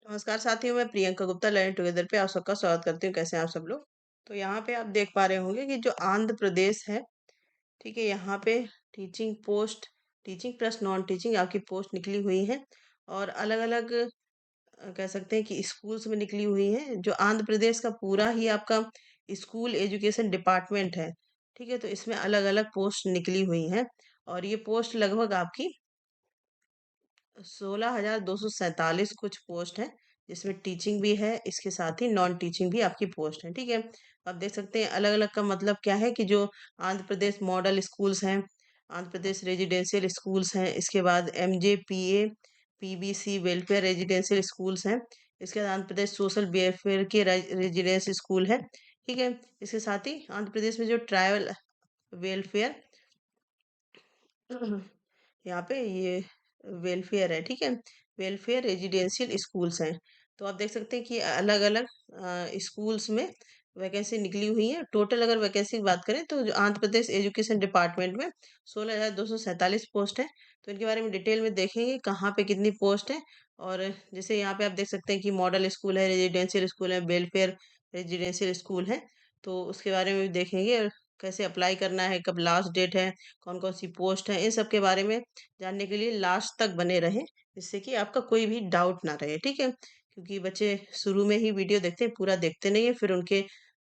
नमस्कार साथियों, मैं प्रियंका गुप्ता लर्निंग टुगेदर पे आप सबका स्वागत करती हूँ। कैसे हैं आप सब लोग? तो यहाँ पे आप देख पा रहे होंगे कि जो आंध्र प्रदेश है, ठीक है, यहाँ पे teaching post, teaching plus non teaching आपकी पोस्ट निकली हुई है और अलग-अलग कह सकते हैं कि स्कूल्स में निकली हुई है। जो आंध्र प्रदेश का पूरा ही आपका स्कूल एजुकेशन डिपार्टमेंट है, ठीक है, तो इसमें अलग-अलग पोस्ट निकली हुई हैं और ये पोस्ट लगभग आपकी 16,247 कुछ पोस्ट हैं, जिसमें टीचिंग भी है, इसके साथ ही नॉन टीचिंग भी आपकी पोस्ट है, ठीक है। आप देख सकते हैं अलग-अलग का मतलब क्या है कि जो आंध्र प्रदेश मॉडल स्कूल्स हैं, आंध्र प्रदेश रेजिडेंशियल स्कूल्स हैं, इसके बाद एमजेपीए, पीबीसी वेलफेयर रेजिडेंशियल स्कूल्स हैं, इसके बाद आंध्र प्रदेश सोशल वेलफेयर के रेजिडेंस स्कूल है, ठीक है। इसके साथ ही आंध्र प्रदेश में जो ट्राइबल वेलफेयर यहाँ पे ये वेलफेयर है, ठीक है। वेलफेयर रेजिडेंशियल स्कूल्स हैं। तो आप देख सकते हैं कि अलग-अलग स्कूल्स में वैकेंसी निकली हुई है। टोटल अगर वैकेंसी की बात करें तो जो आंध्र प्रदेश एजुकेशन डिपार्टमेंट में 16,247 पोस्ट है। तो इनके बारे में डिटेल में देखेंगे कहाँ पे कितनी पोस्ट है और जैसे यहाँ पे आप देख सकते हैं कि मॉडल स्कूल है, रेजिडेंशियल स्कूल है, वेलफेयर रेजिडेंशियल स्कूल है। तो उसके बारे में भी देखेंगे और कैसे अप्लाई करना है, कब लास्ट डेट है, कौन-कौन सी पोस्ट है, इन सब के बारे में जानने के लिए लास्ट तक बने रहें, जिससे कि आपका कोई भी डाउट ना रहे, ठीक है? क्योंकि बच्चे शुरू में ही वीडियो देखते हैं, पूरा देखते नहीं हैं, फिर उनके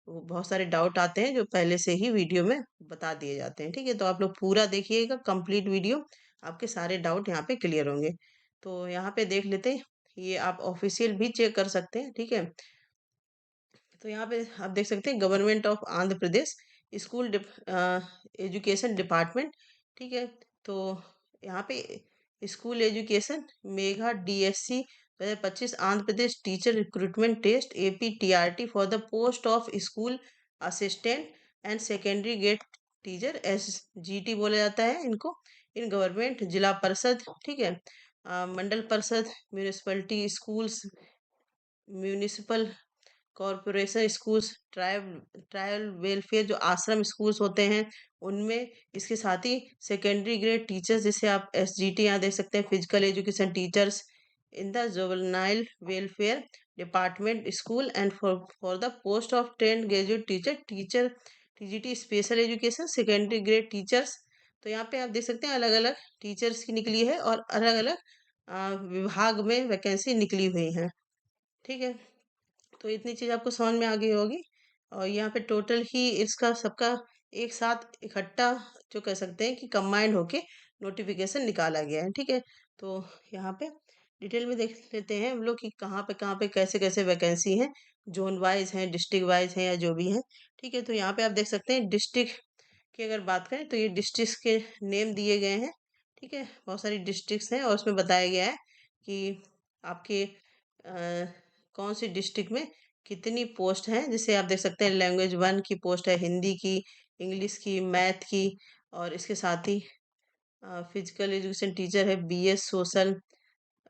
वो बहुत सारे डाउट आते हैं, जो पहले से ही वीडियो में बता दिए जाते हैं, ठीक है? तो आप लोग पूरा देखिएगा, कंप्लीट वीडियो, आपके सारे डाउट यहाँ पे क्लियर होंगे। तो यहाँ पे देख लेते हैं, ये आप ऑफ़िशियल भी चेक कर सकते हैं, ठीक है? तो यहाँ पे आप देख सकते हैं government of Andhra Pradesh school education department, ठीक है। तो यहाँ पे school education mega DSC 2025 Andhra Pradesh teacher recruitment test APTRT for the post of school assistant and secondary grade teacher SGT बोला जाता है इनको, इन गवर्नमेंट जिला परिषद, ठीक है, मंडल परिषद municipality schools, municipal corporation schools, trial welfare जो आश्रम स्कूल्स होते हैं उनमें, इसके साथ ही सेकेंडरी ग्रेड टीचर्स जिसे आप एसजीटी यहाँ देख सकते हैं, physical education teachers in the juvenile welfare department school and for the post of trained graduate teacher teacher TGT special education secondary grade teachers. तो यहाँ पे आप देख सकते हैं अलग अलग टीचर्स की निकली है और अलग अलग विभाग में वैकेंसी निकली हुई है, ठीक है। तो इतनी चीज़ आपको समझ में आ गई होगी और यहाँ पे टोटल ही इसका सबका एक साथ इकट्ठा जो कह सकते हैं कि कंबाइंड होके नोटिफिकेशन निकाला गया है, ठीक है। तो यहाँ पे डिटेल में देख लेते हैं हम लोग कि कहाँ पे कैसे कैसे वैकेंसी हैं, जोन वाइज हैं, डिस्ट्रिक्ट वाइज हैं या जो भी हैं, ठीक है। तो यहाँ पे आप देख सकते हैं डिस्ट्रिक्ट की अगर बात करें तो ये डिस्ट्रिक्ट के नेम दिए गए हैं, ठीक है। बहुत सारी डिस्ट्रिक्ट्स हैं और उसमें बताया गया है कि आपके कौन सी डिस्ट्रिक्ट में कितनी पोस्ट हैं। जैसे आप देख सकते हैं लैंग्वेज वन की पोस्ट है, हिंदी की, इंग्लिश की, मैथ की और इसके साथ ही फिजिकल एजुकेशन टीचर है, BS social,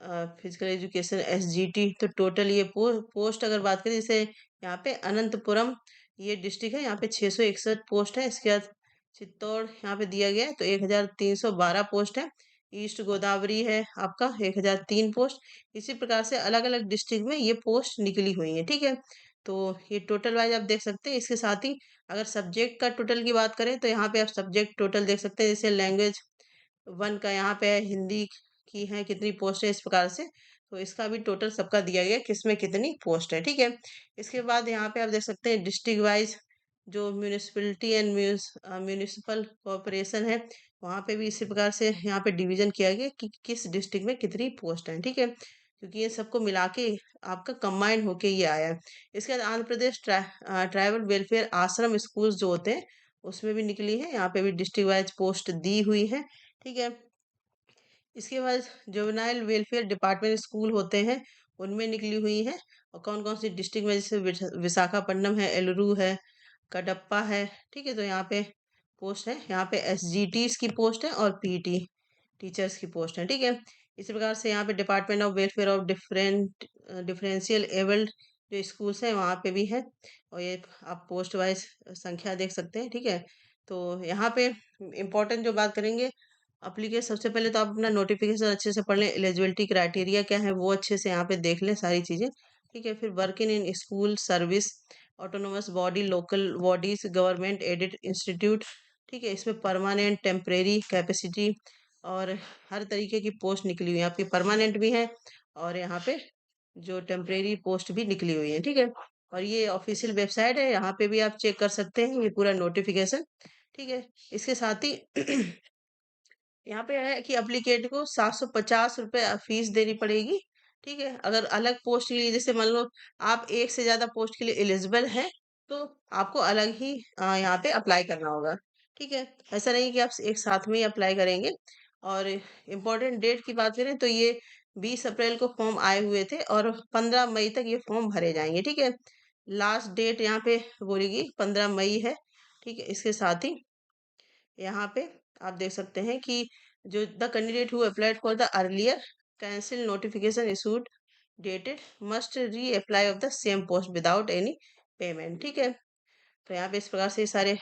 physical education SGT. तो टोटल ये पोस्ट अगर बात करें, जैसे यहाँ पे अनंतपुरम ये डिस्ट्रिक्ट है, यहाँ पे 661 पोस्ट है। इसके बाद चित्तौड़ यहाँ पे दिया गया है तो 1312 पोस्ट है। ईस्ट गोदावरी है आपका 1003 पोस्ट। इसी प्रकार से अलग अलग डिस्ट्रिक्ट में ये पोस्ट निकली हुई है, ठीक है। तो ये टोटल वाइज आप देख सकते हैं। इसके साथ ही अगर सब्जेक्ट का टोटल की बात करें तो यहाँ पे आप सब्जेक्ट टोटल देख सकते हैं। जैसे लैंग्वेज वन का यहाँ पे है, हिंदी की है कितनी पोस्ट है, इस प्रकार से। तो इसका भी टोटल सबका दिया गया है किसमें कितनी पोस्ट है, ठीक है। इसके बाद यहाँ पे आप देख सकते हैं डिस्ट्रिक्ट वाइज जो म्यूनिसिपलिटी एंड म्यूनिसिपल कॉरपोरेशन है, वहाँ पे भी इसी प्रकार से यहाँ पे डिवीजन किया गया कि किस डिस्ट्रिक्ट में कितनी पोस्ट है, ठीक है। क्योंकि ये सबको मिला के आपका कंबाइन होके ये आया है। इसके बाद आंध्र प्रदेश ट्राइबल वेलफेयर आश्रम स्कूल्स जो होते हैं उसमें भी निकली है, यहाँ पे भी डिस्ट्रिक्ट वाइज पोस्ट दी हुई है, ठीक है। इसके बाद जुवेनाइल वेलफेयर डिपार्टमेंट स्कूल होते हैं उनमें निकली हुई है और कौन कौन सी डिस्ट्रिक्ट में, जैसे विशाखापट्टनम है, एलुरु है, कडप्पा है, ठीक है। तो यहाँ पे पोस्ट है, यहाँ पे एसजीटीज की पोस्ट है और पीटी टीचर्स की पोस्ट है, ठीक है। इसी प्रकार से यहाँ पे department of welfare of differential abled जो स्कूल्स हैं वहाँ पे भी है और ये आप पोस्ट वाइज संख्या देख सकते हैं, ठीक है। तो यहाँ पे इम्पोर्टेंट जो बात करेंगे एप्लीकेशन सबसे पहले तो आप अपना नोटिफिकेशन अच्छे से पढ़ लें, एलिजिबिलिटी क्राइटेरिया क्या है वो अच्छे से यहाँ पे देख लें सारी चीज़ें, ठीक है। फिर working in school service, autonomous body, local bodies, government aided institute, ठीक है। इसमें परमानेंट, टेम्परेरी, कैपेसिटी और हर तरीके की पोस्ट निकली हुई है, आपकी परमानेंट भी है और यहाँ पे जो टेम्परेरी पोस्ट भी निकली हुई है, ठीक है। और ये ऑफिशियल वेबसाइट है, यहाँ पे भी आप चेक कर सकते हैं ये पूरा नोटिफिकेशन, ठीक है। इसके साथ ही यहाँ पे है कि एप्लीकेंट को 750 रुपये फीस देनी पड़ेगी, ठीक है। अगर अलग पोस्ट के लिए, जैसे मान लो आप एक से ज्यादा पोस्ट के लिए एलिजिबल हैं, तो आपको अलग ही यहाँ पे अप्लाई करना होगा, ठीक है। ऐसा नहीं कि आप एक साथ में ही अप्लाई करेंगे। और इम्पोर्टेंट डेट की बात करें तो ये 20 अप्रैल को फॉर्म आए हुए थे और 15 मई तक ये फॉर्म भरे जाएंगे, ठीक है। लास्ट डेट यहाँ पे बोलेगी 15 मई है, ठीक है। इसके साथ ही यहाँ पे आप देख सकते हैं कि जो the candidate who applied for the earlier cancel notification issued dated must reapply off the same post without any payment, ठीक है। तो यहाँ पे इस प्रकार से ये सारे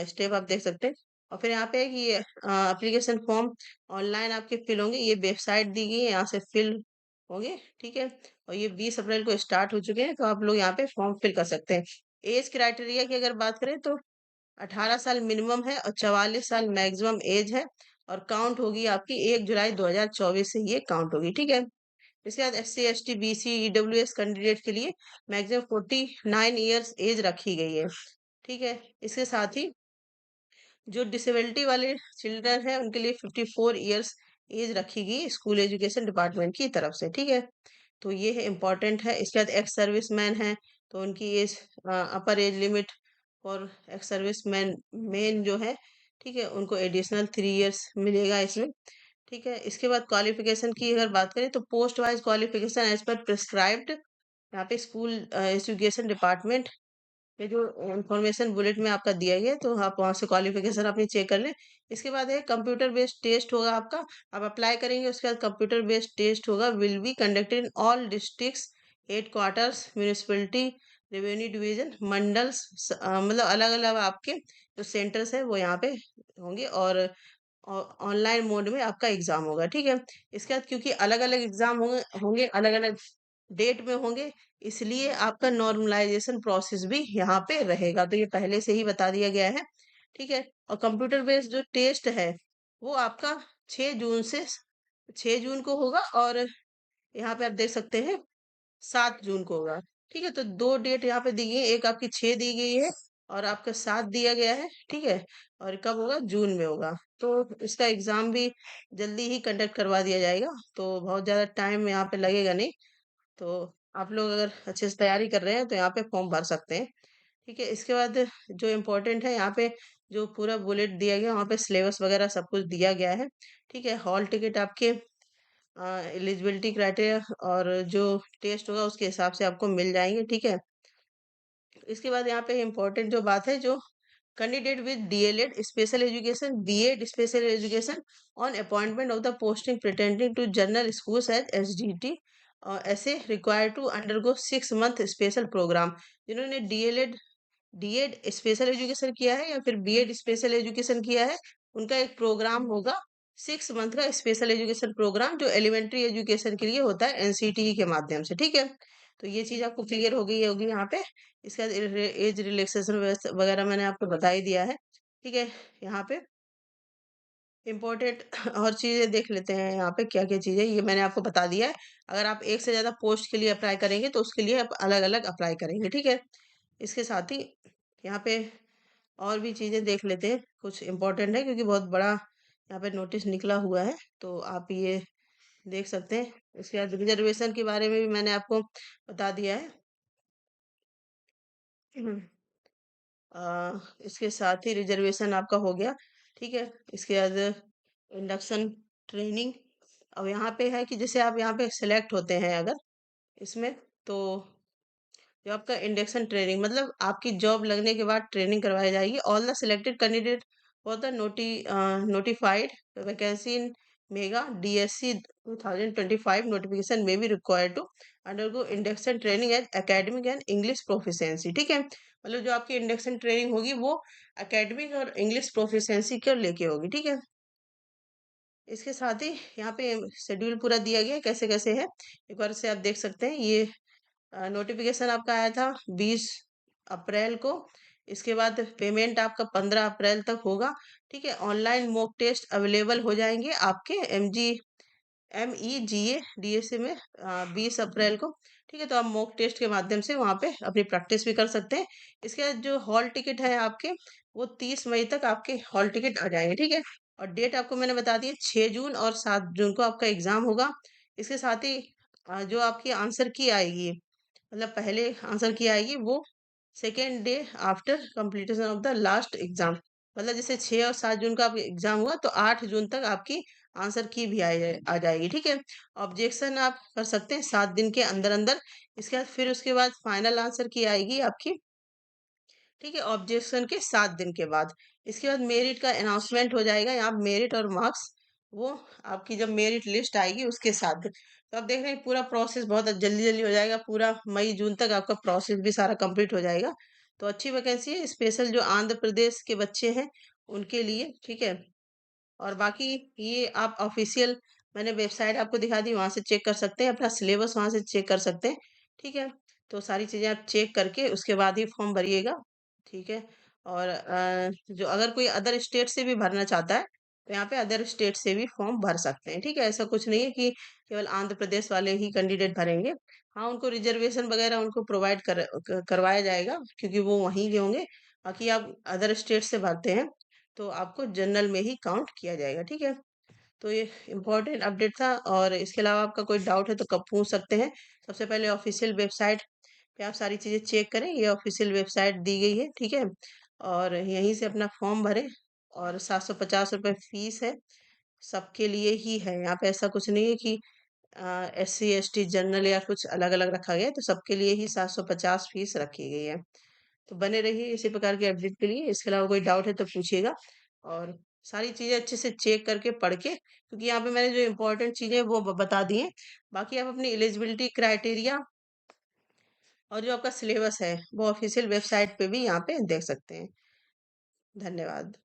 स्टेप आप देख सकते हैं। और फिर यहाँ पे है कि एप्लीकेशन फॉर्म ऑनलाइन आपके फिल होंगे, ये वेबसाइट दी गई है, यहाँ से फिल होंगे, ठीक है। और ये 20 अप्रैल को स्टार्ट हो चुके हैं, तो आप लोग यहाँ पे फॉर्म फिल कर सकते हैं। एज क्राइटेरिया की अगर बात करें तो 18 साल मिनिमम है और 44 साल मैक्सिमम एज है। और काउंट होगी आपकी 1 जुलाई 2024 से ये काउंट होगी, ठीक है। इसके बाद SC ST BC EWS candidate के लिए मैक्सिमम 49 ईयर्स एज रखी गई है, ठीक है। इसके साथ ही जो डिसेबिलिटी वाले चिल्ड्रन है उनके लिए 54 ईयर्स एज रखी गई स्कूल एजुकेशन डिपार्टमेंट की तरफ से, ठीक है। तो ये है इम्पोर्टेंट है। इसके बाद एक्स सर्विस मैन है तो उनकी एज, अपर एज लिमिट और एक्स सर्विस मैन मेन जो है, ठीक है, उनको एडिशनल 3 ईयर्स मिलेगा इसमें, ठीक है। इसके बाद क्वालिफिकेशन की अगर बात करें तो post wise qualification as per prescribed यहाँ पे स्कूल एजुकेशन डिपार्टमेंट ये जो इंफॉर्मेशन बुलेट में आपका दिया गया है, तो आप वहाँ से क्वालिफिकेशन अपनी चेक कर लें। इसके बाद है कंप्यूटर बेस्ड टेस्ट होगा आपका, आप अप्लाई करेंगे उसके बाद कंप्यूटर बेस्ड टेस्ट होगा, will be conducted in all districts, head quarters, municipality, revenue division, mandals, मतलब अलग अलग आपके जो सेंटर्स है वो यहाँ पे होंगे। और ऑनलाइन मोड में आपका एग्जाम होगा, ठीक है। इसके बाद क्योंकि अलग अलग एग्जाम होंगे होंगे अलग अलग डेट में होंगे, इसलिए आपका नॉर्मलाइजेशन प्रोसेस भी यहाँ पे रहेगा, तो ये पहले से ही बता दिया गया है, ठीक है। और कंप्यूटर बेस्ड जो टेस्ट है वो आपका 6 जून से 6 जून को होगा। और यहाँ पे आप देख सकते हैं 7 जून को होगा, ठीक है। तो दो डेट यहाँ पे दी गई है, एक आपकी 6 दी गई है और आपका 7 दिया गया है, ठीक है। और कब होगा? जून में होगा। तो इसका एग्जाम भी जल्दी ही कंडक्ट करवा दिया जाएगा, तो बहुत ज़्यादा टाइम यहाँ पे लगेगा नहीं। तो आप लोग अगर अच्छे से तैयारी कर रहे हैं तो यहाँ पे फॉर्म भर सकते हैं, ठीक है। इसके बाद जो इम्पोर्टेंट है यहाँ पे जो पूरा बुलेट दिया गया वहाँ पे सिलेबस वगैरह सब कुछ दिया गया है, ठीक है। हॉल टिकट आपके एलिजिबिलिटी क्राइटेरिया और जो टेस्ट होगा उसके हिसाब से आपको मिल जाएंगे, ठीक है। इसके बाद यहाँ पे इम्पोर्टेंट जो बात है, जो candidate with DLED special education, BEd special education on appointment of the posting pertaining to general schools at SDT ऐसे require to undergo 6 month special program, जिन्होंने डीएड स्पेशल एजुकेशन किया है या फिर बीएड स्पेशल एजुकेशन किया है, उनका एक प्रोग्राम होगा 6 मंथ का स्पेशल एजुकेशन प्रोग्राम, जो एलिमेंट्री एजुकेशन के लिए होता है NCTE के माध्यम से, ठीक है। तो ये चीज आपको क्लियर हो गई होगी यहाँ पे। इसका एज रिलैक्सेशन वगैरह मैंने आपको बता ही दिया है, ठीक है। यहाँ पे इम्पोर्टेंट और चीजें देख लेते हैं, यहाँ पे क्या क्या चीजें ये मैंने आपको बता दिया है। अगर आप एक से ज्यादा पोस्ट के लिए अप्लाई करेंगे तो उसके लिए आप अलग अलग अप्लाई करेंगे, ठीक है। इसके साथ ही यहाँ पे और भी चीजें देख लेते हैं, कुछ इम्पोर्टेंट है क्योंकि बहुत बड़ा यहाँ पे नोटिस निकला हुआ है, तो आप ये देख सकते हैं। इसके बाद रिजर्वेशन के बारे में भी मैंने आपको बता दिया है। इसके साथ ही रिजर्वेशन आपका हो गया, ठीक है। इसके बाद इंडक्शन ट्रेनिंग, अब यहाँ पे है कि जैसे आप यहाँ पे सेलेक्ट होते हैं अगर इसमें, तो जो आपका इंडक्शन ट्रेनिंग मतलब आपकी जॉब लगने के बाद ट्रेनिंग करवाई जाएगी। All the selected candidate for the notified vacancy in mega DSC 2025 notification में भी required to undergo induction training as academic and English proficiency, ठीक है। मतलब जो आपकी इंडक्शन ट्रेनिंग होगी वो एकेडमिक और इंग्लिश प्रोफिशिएंसी को लेके होगी, ठीक है। इसके साथ ही यहाँ पे शेड्यूल पूरा दिया गया है कैसे कैसे है, एक बार से आप देख सकते हैं। ये नोटिफिकेशन आपका आया था 20 अप्रैल को। इसके बाद पेमेंट आपका 15 अप्रैल तक होगा। ठीक है, ऑनलाइन मॉक टेस्ट अवेलेबल हो जाएंगे आपके MEGA DSA में 20 अप्रैल को। ठीक है, तो आप मॉक टेस्ट के माध्यम से वहाँ पे अपनी प्रैक्टिस भी कर सकते हैं। इसके बाद जो हॉल टिकट है आपके, वो 30 मई तक आपके हॉल टिकट आ जाएंगे। ठीक है, और डेट आपको मैंने बता दी है, 6 जून और 7 जून को आपका एग्जाम होगा। इसके साथ ही जो आपकी आंसर की आएगी, मतलब पहले आंसर की आएगी, वो second day after completion of the last exam. मतलब जैसे 6 और 7 जून का आपका एग्जाम हुआ, तो 8 जून तक आपकी आंसर की भी आ जाएगी। ठीक है, ऑब्जेक्शन आप कर सकते हैं 7 दिन के अंदर अंदर। इसके बाद फिर उसके बाद फाइनल आंसर की आएगी आपकी। ठीक है, ऑब्जेक्शन के 7 दिन के बाद। इसके बाद मेरिट का अनाउंसमेंट हो जाएगा। यहाँ मेरिट और मार्क्स, वो आपकी जब मेरिट लिस्ट आएगी उसके साथ। तो आप देख रहे हैं पूरा प्रोसेस बहुत जल्दी जल्दी हो जाएगा। पूरा मई जून तक आपका प्रोसेस भी सारा कंप्लीट हो जाएगा। तो अच्छी वैकेंसी है, स्पेशल जो आंध्र प्रदेश के बच्चे हैं उनके लिए। ठीक है, और बाकी ये आप ऑफिशियल, मैंने वेबसाइट आपको दिखा दी, वहां से चेक कर सकते हैं, अपना सिलेबस वहां से चेक कर सकते हैं। ठीक है, तो सारी चीजें आप चेक करके उसके बाद ही फॉर्म भरिएगा। ठीक है, और जो अगर कोई अदर स्टेट से भी भरना चाहता है, तो यहाँ पे अदर स्टेट से भी फॉर्म भर सकते हैं। ठीक है, ऐसा कुछ नहीं है कि केवल आंध्र प्रदेश वाले ही कैंडिडेट भरेंगे। हाँ, उनको रिजर्वेशन वगैरह उनको प्रोवाइड करवाया जाएगा, क्योंकि वो वहीं के होंगे। बाकी आप अदर स्टेट से भरते हैं तो आपको जनरल में ही काउंट किया जाएगा। ठीक है, तो ये इम्पोर्टेंट अपडेट था। और इसके अलावा आपका कोई डाउट है तो कब पूछ सकते हैं। सबसे पहले ऑफिशियल वेबसाइट पे आप सारी चीज़ें चेक करें, ये ऑफिशियल वेबसाइट दी गई है। ठीक है, और यहीं से अपना फॉर्म भरें। और 750 रुपये फीस है, सबके लिए ही है। यहाँ पे ऐसा कुछ नहीं है कि SC ST जनरल या कुछ अलग अलग रखा गया है। तो सबके लिए ही 750 फीस रखी गई है। तो बने रहिए इसी प्रकार के अपडेट के लिए। इसके अलावा कोई डाउट है तो पूछिएगा। और सारी चीज़ें अच्छे से चेक करके पढ़ के, क्योंकि यहाँ पे मैंने जो इम्पोर्टेंट चीज़ें वो बता दी हैं। बाकी आप अपनी एलिजिबिलिटी क्राइटेरिया और जो आपका सिलेबस है वो ऑफिशियल वेबसाइट पे भी यहाँ पे देख सकते हैं। धन्यवाद।